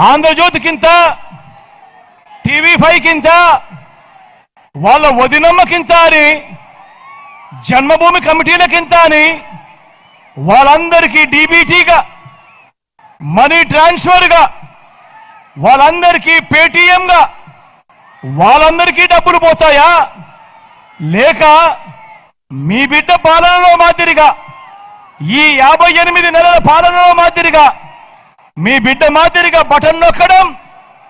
ఆంధ్రజ్యోతికింత, TV5కింత, వాళ్ళ వదినమ్మకింత అని, జన్మభూమి కమిటీలకింత అని, వాళ్ళందరికీ డీబీటీగా, మనీ ట్రాన్స్ఫర్గా, వాళ్ళందరికీ పేటీఎంగా, వాళ్ళందరికీ డబ్బులు పోతాయా? లేక మీ బిడ్డ పాలనలో మాదిరిగా, ఈ 58 నెలల పాలనలో మాదిరిగా మీ బిడ్డ మాదిరిగా బటన్ నొక్కడం,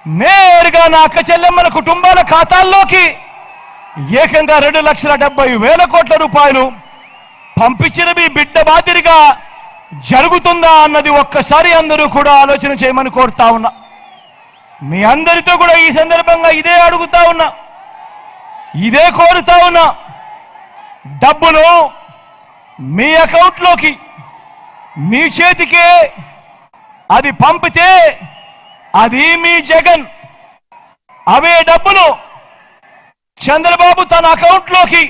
నేరుగా నా అక్క చెల్లెమ్మల కుటుంబాల ఖాతాల్లోకి ఏకంగా 2,70,000 కోట్ల రూపాయలు పంపించిన మీ బిడ్డ మాదిరిగా జరుగుతుందా అన్నది ఒక్కసారి అందరూ కూడా ఆలోచన చేయమని కోరుతా ఉన్నా. మీ అందరితో కూడా ఈ సందర్భంగా ఇదే అడుగుతా ఉన్నా, ఇదే కోరుతా ఉన్నా. డబ్బులు మీ అకౌంట్లోకి, మీ చేతికే అది పంపితే అది మీ జగన్. అవే డబ్బులు చంద్రబాబు తన అకౌంట్లోకి,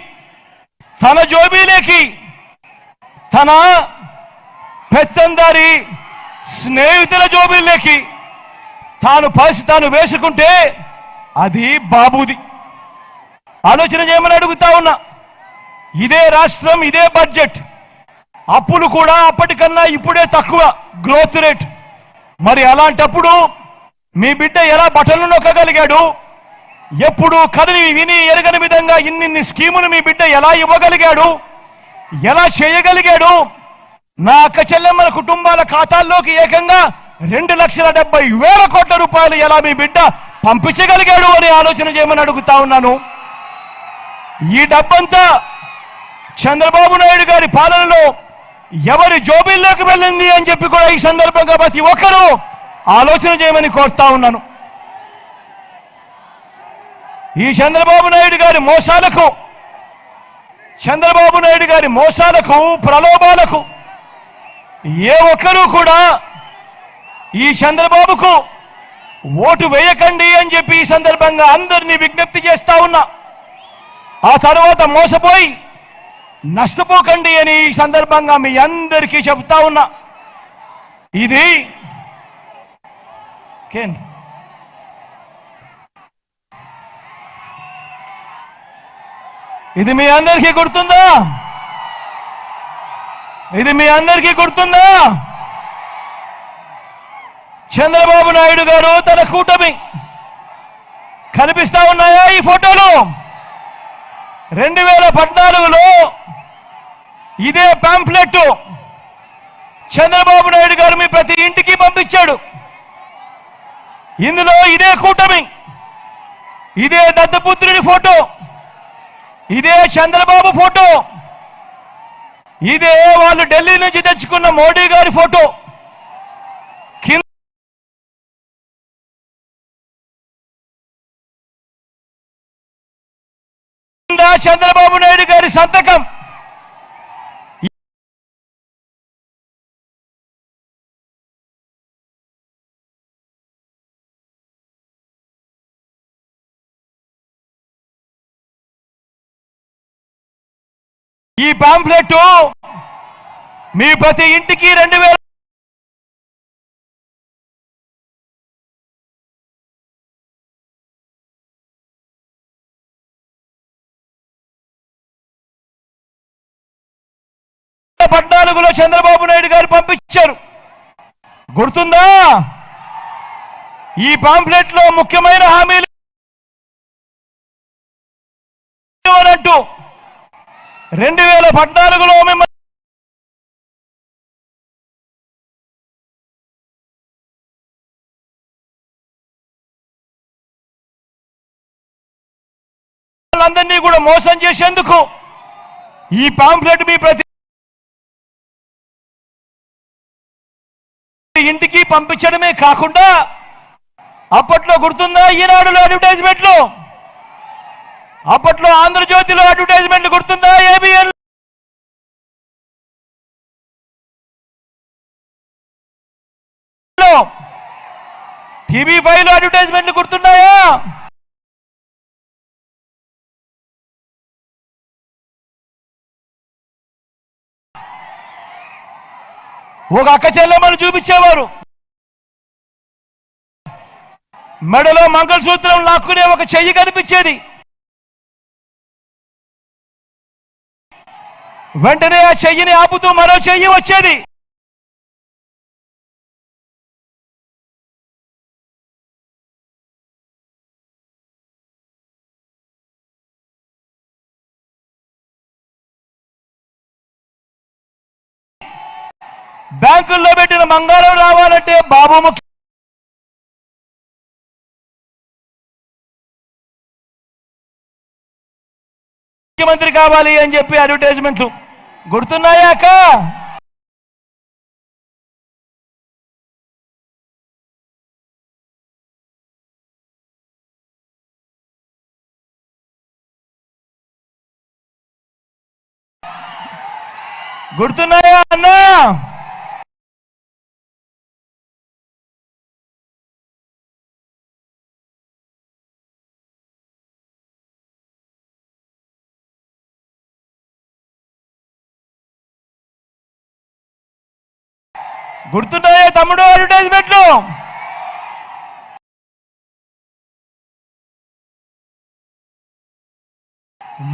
తన జోబీలోకి, తన పెత్తందారి స్నేహితుల జోబీల్లోకి తాను వేసుకుంటే అది బాబుది. ఆలోచన చేయమని అడుగుతా ఉన్నా. ఇదే రాష్ట్రం, ఇదే బడ్జెట్, అప్పులు కూడా అప్పటికన్నా ఇప్పుడే తక్కువ గ్రోత్ రేట్. మరి అలాంటప్పుడు మీ బిడ్డ ఎలా బటన్లు నొక్కగలిగాడు? ఎప్పుడు కదిలి విని ఎరగని విధంగా ఇన్ని స్కీములు మీ బిడ్డ ఎలా ఇవ్వగలిగాడు? ఎలా చేయగలిగాడు? నా అక్క చెల్లెమ్మల కుటుంబాల ఖాతాల్లోకి ఏకంగా 2,70,000 కోట్ల రూపాయలు ఎలా మీ బిడ్డ పంపించగలిగాడు అని ఆలోచన చేయమని అడుగుతా ఉన్నాను. ఈ డబ్బంతా చంద్రబాబు నాయుడు గారి పాలనలో ఎవరి జోబీల్లోకి వెళ్ళింది అని చెప్పి కూడా ఈ సందర్భంగా ప్రతి ఒక్కరూ ఆలోచన చేయమని కోరుతా ఉన్నాను. ఈ చంద్రబాబు నాయుడు గారి మోసాలకు, ప్రలోభాలకు ఏ ఒక్కరూ కూడా ఈ చంద్రబాబుకు ఓటు వేయకండి అని చెప్పి ఈ సందర్భంగా అందరినీ విజ్ఞప్తి చేస్తా ఉన్నా. ఆ తర్వాత మోసపోయి నష్టపోకండి అని ఈ సందర్భంగా మీ అందరికీ చెబుతా ఉన్నా. ఇది మీ అందరికీ గుర్తుందా? చంద్రబాబు నాయుడు గారు తన కూటమి కనిపిస్తా ఉన్నాయా ఈ ఫోటోలు? 2014లో ఇదే పాంఫ్లెట్ చంద్రబాబు నాయుడు గారు మీ ప్రతి ఇంటికి పంపించాడు. ఇందులో ఇదే కూటమి, ఇదే దత్తపుత్రుడి ఫోటో, ఇదే చంద్రబాబు ఫోటో, ఇదే వాళ్ళు ఢిల్లీ నుంచి తెచ్చుకున్న మోడీ గారి ఫోటో, కింద చంద్రబాబు నాయుడు గారి సంతకం. ఈ పాంఫ్లెట్ మీ ప్రతి ఇంటికి 2,000 14లో చంద్రబాబు నాయుడు గారు పంపించారు. గుర్తుందా? ఈ పాంఫ్లెట్ లో ముఖ్యమైన హామీలు అంటూ 2014లో మిమ్మల్ని అందరినీ కూడా మోసం చేసేందుకు ఈ పాంఫ్లెట్ మీ ప్రతి ఇంటికి పంపించడమే కాకుండా, అప్పట్లో గుర్తుందా ఈనాడులో అడ్వర్టైజ్మెంట్లు, అప్పట్లో ఆంధ్రజ్యోతిలో అడ్వర్టైజ్మెంట్లు గుర్తుందా? ఏబిఎన్ TV5లో అడ్వర్టైజ్మెంట్లు గుర్తున్నాయా? ఒక అక్క చెల్లెమ్మను చూపించేవారు. మెడలో మంగళసూత్రం లాక్కునే ఒక చెయ్యి కనిపించేది. వెంటనే ఆ చెయ్యిని ఆపుతూ మరో చెయ్యి వచ్చేది. బ్యాంకుల్లో పెట్టిన బంగారం రావాలంటే బాబు ముఖ్యమంత్రి కావాలి అని చెప్పి అడ్వర్టైజ్మెంట్లు గుర్తున్నాయాక గుర్తున్నాయా అన్నా? గుర్తున్నాయా తమ్ముడు అడ్వర్టైజ్మెంట్లు?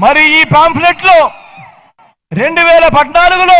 మరి ఈ పాంఫ్లెట్లో 2014లో